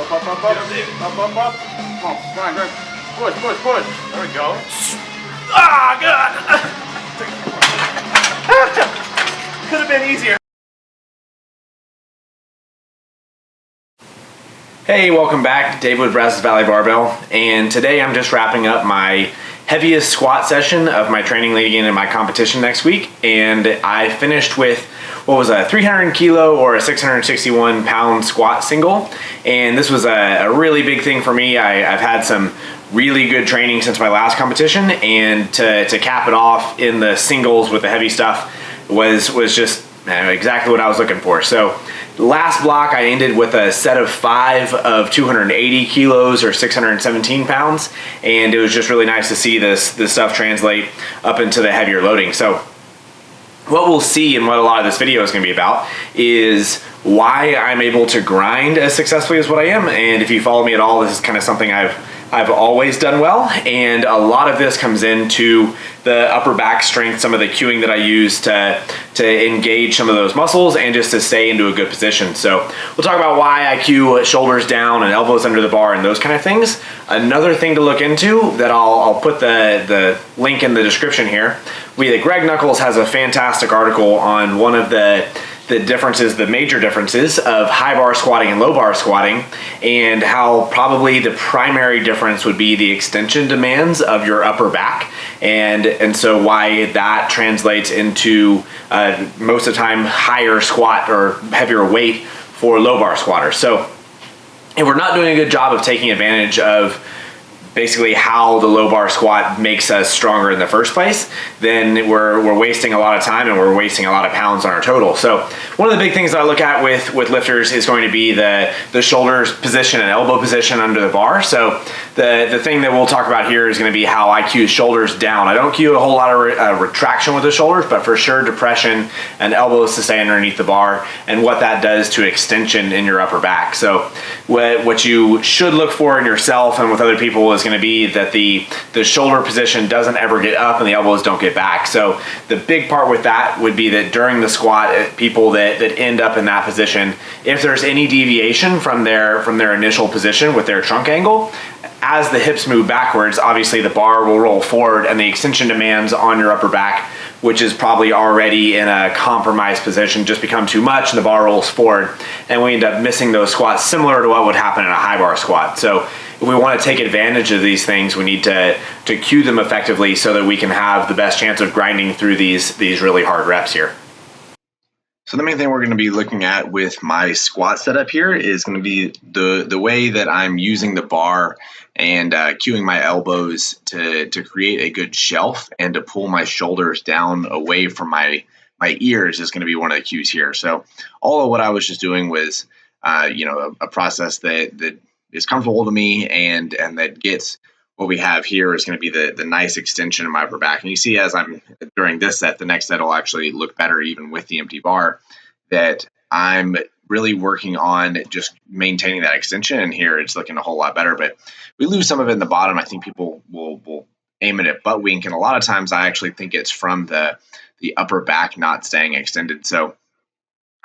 Up, up, up, up. Up, up, up. Come on, go. Push, push, push. There we go. Ah, God! Could have been easier. Hey, welcome back. Dave with Brazos Valley Barbell, and today I'm just wrapping up my heaviest squat session of my training leading into my competition next week, and I finished with what was a 300 kilo or a 661 pound squat single, and this was a really big thing for me. I've had some really good training since my last competition, and to cap it off in the singles with the heavy stuff was just exactly what I was looking for. So last block I ended with a set of 5 of 280 kilos or 617 pounds, and it was just really nice to see this stuff translate up into the heavier loading. So what we'll see and what a lot of this video is going to be about is why I'm able to grind as successfully as what I am. And if you follow me at all, this is kind of something I've always done well, and a lot of this comes into the upper back strength, some of the cueing that I use to engage some of those muscles and just to stay into a good position. So we'll talk about why I cue shoulders down and elbows under the bar and those kind of things. Another thing to look into that I'll put the link in the description here. Greg Nuckols has a fantastic article on one of the differences, the major differences of high bar squatting and low bar squatting, and how probably the primary difference would be the extension demands of your upper back, and so why that translates into most of the time higher squat or heavier weight for low bar squatters. So if we're not doing a good job of taking advantage of basically how the low bar squat makes us stronger in the first place, then we're wasting a lot of time and we're wasting a lot of pounds on our total. So one of the big things that I look at with lifters is going to be the shoulders position and elbow position under the bar. So the thing that we'll talk about here is going to be how I cue shoulders down. I don't cue a whole lot of retraction with the shoulders, but for sure depression and elbows to stay underneath the bar, and what that does to extension in your upper back. So what you should look for in yourself and with other people is going to be that the shoulder position doesn't ever get up and the elbows don't get back. So the big part with that would be that during the squat, people that end up in that position, if there's any deviation from their initial position with their trunk angle, as the hips move backwards, obviously the bar will roll forward, and the extension demands on your upper back, which is probably already in a compromised position, just become too much and the bar rolls forward, and we end up missing those squats similar to what would happen in a high bar squat. So if we want to take advantage of these things, we need to cue them effectively so that we can have the best chance of grinding through these really hard reps here. So the main thing we're going to be looking at with my squat setup here is going to be the way that I'm using the bar and cueing my elbows to create a good shelf and to pull my shoulders down away from my ears is going to be one of the cues here. So all of what I was just doing was a process that is comfortable to me and that gets what we have here is going to be the nice extension of my upper back. And you see as I'm during this set, the next set will actually look better even with the empty bar, that I'm really working on just maintaining that extension. And here it's looking a whole lot better, but we lose some of it in the bottom. I think people will aim it at butt wink. And a lot of times I actually think it's from the upper back not staying extended. So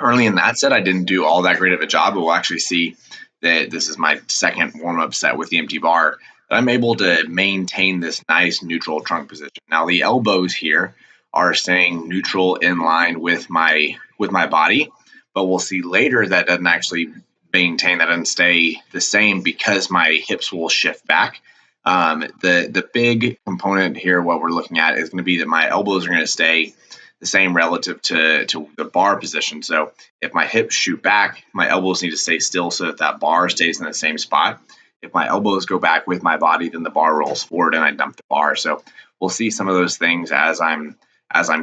early in that set, I didn't do all that great of a job, but we'll actually see that this is my second warm-up set with the empty bar. I'm able to maintain this nice neutral trunk position. Now the elbows here are staying neutral in line with my body, but we'll see later that doesn't actually maintain, that doesn't stay the same because my hips will shift back. The big component here, what we're looking at, is going to be that my elbows are going to stay the same relative to the bar position. So if my hips shoot back, my elbows need to stay still so that bar stays in the same spot. If my elbows go back with my body, then the bar rolls forward and I dump the bar. So we'll see some of those things as I'm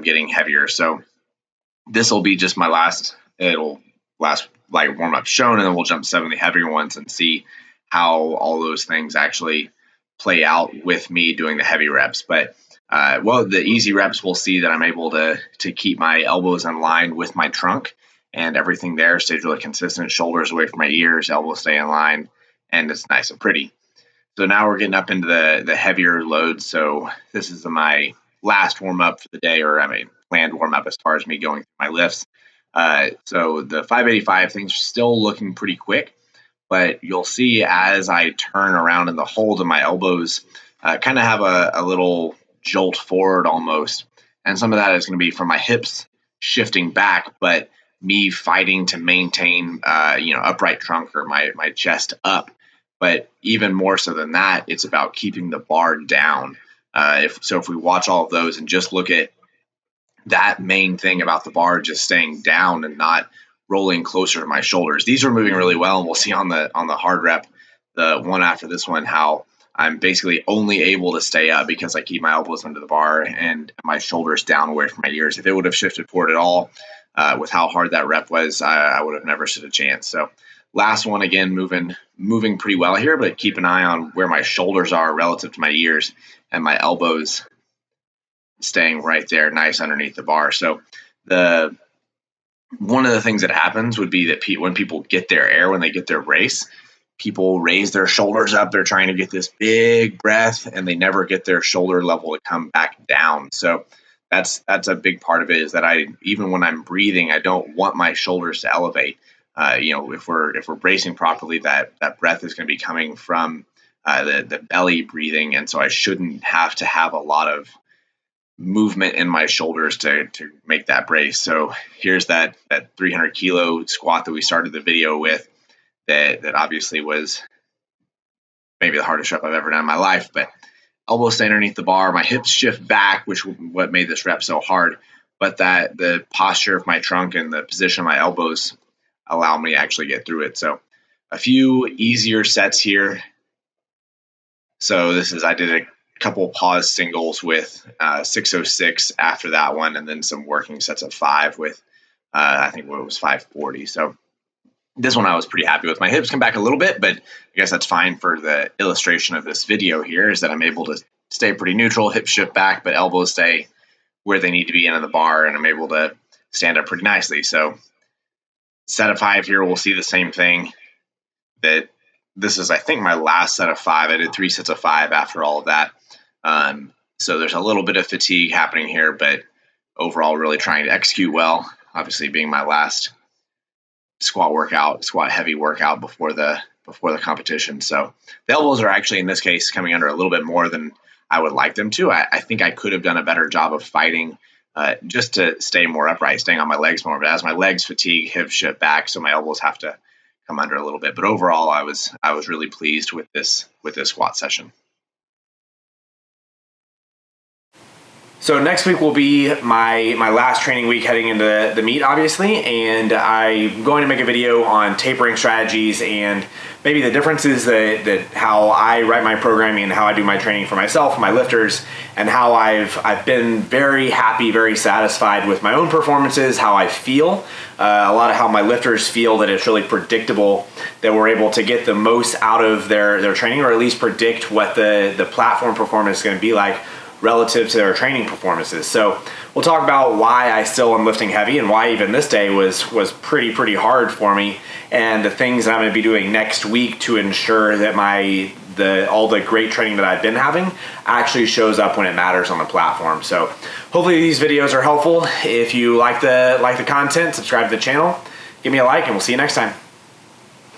getting heavier. So this will be just my last like warm up shown, and then we'll jump 7 of the heavier ones and see how all those things actually play out with me doing the heavy reps. But the easy reps, we'll see that I'm able to keep my elbows in line with my trunk, and everything there stays really consistent. Shoulders away from my ears, elbows stay in line, and it's nice and pretty. So now we're getting up into the heavier loads. So this is my last warm up for the day, or planned warm up as far as me going through my lifts. So the 585 things are still looking pretty quick, but you'll see as I turn around in the hold of my elbows, kind of have a little jolt forward almost. And some of that is going to be from my hips shifting back, but me fighting to maintain, upright trunk or my chest up. But even more so than that, it's about keeping the bar down. If we watch all of those and just look at that main thing about the bar just staying down and not rolling closer to my shoulders, these are moving really well. And we'll see on the hard rep, the one after this one, how I'm basically only able to stay up because I keep my elbows under the bar and my shoulders down away from my ears. If it would have shifted forward at all, with how hard that rep was, I would have never stood a chance. So last one, again, moving pretty well here, but keep an eye on where my shoulders are relative to my ears and my elbows staying right there, nice underneath the bar. So one of the things that happens would be that when people get their air, when they get their race, people raise their shoulders up. They're trying to get this big breath, and they never get their shoulder level to come back down. So that's a big part of it, is that even when I'm breathing, I don't want my shoulders to elevate. If we're bracing properly, that breath is going to be coming from the belly breathing, and so I shouldn't have to have a lot of movement in my shoulders to make that brace. So here's that 300 kilo squat that we started the video with, that obviously was maybe the hardest rep I've ever done in my life, but elbows stay underneath the bar, my hips shift back, which what made this rep so hard, but that the posture of my trunk and the position of my elbows allow me to actually get through it. So a few easier sets here. So I did a couple pause singles with 606 after that one, and then some working sets of 5 with I think what was 540. So this one I was pretty happy with. My hips come back a little bit, but I guess that's fine for the illustration of this video here, is that I'm able to stay pretty neutral, hips shift back, but elbows stay where they need to be into the bar, and I'm able to stand up pretty nicely. So set of 5 here, we'll see the same thing. That this is, I think, my last set of 5. I did 3 sets of 5 after all of that. So there's a little bit of fatigue happening here, but overall really trying to execute well, obviously being my last squat heavy workout before the competition. So the elbows are actually, in this case, coming under a little bit more than I would like them to. I think I could have done a better job of fighting just to stay more upright, staying on my legs more. But as my legs fatigue, hips shift back, so my elbows have to come under a little bit. But overall, I was really pleased with this squat session. So next week will be my last training week heading into the meet, obviously, and I'm going to make a video on tapering strategies and maybe the differences that how I write my programming and how I do my training for myself, my lifters, and how I've been very happy, very satisfied with my own performances, how I feel, a lot of how my lifters feel, that it's really predictable, that we're able to get the most out of their training, or at least predict what the platform performance is going to be like relative to their training performances. So we'll talk about why I still am lifting heavy and why even this day was pretty hard for me, and the things that I'm going to be doing next week to ensure that all the great training that I've been having actually shows up when it matters on the platform. So hopefully these videos are helpful. If you like the content, subscribe to the channel, give me a like, and we'll see you next time.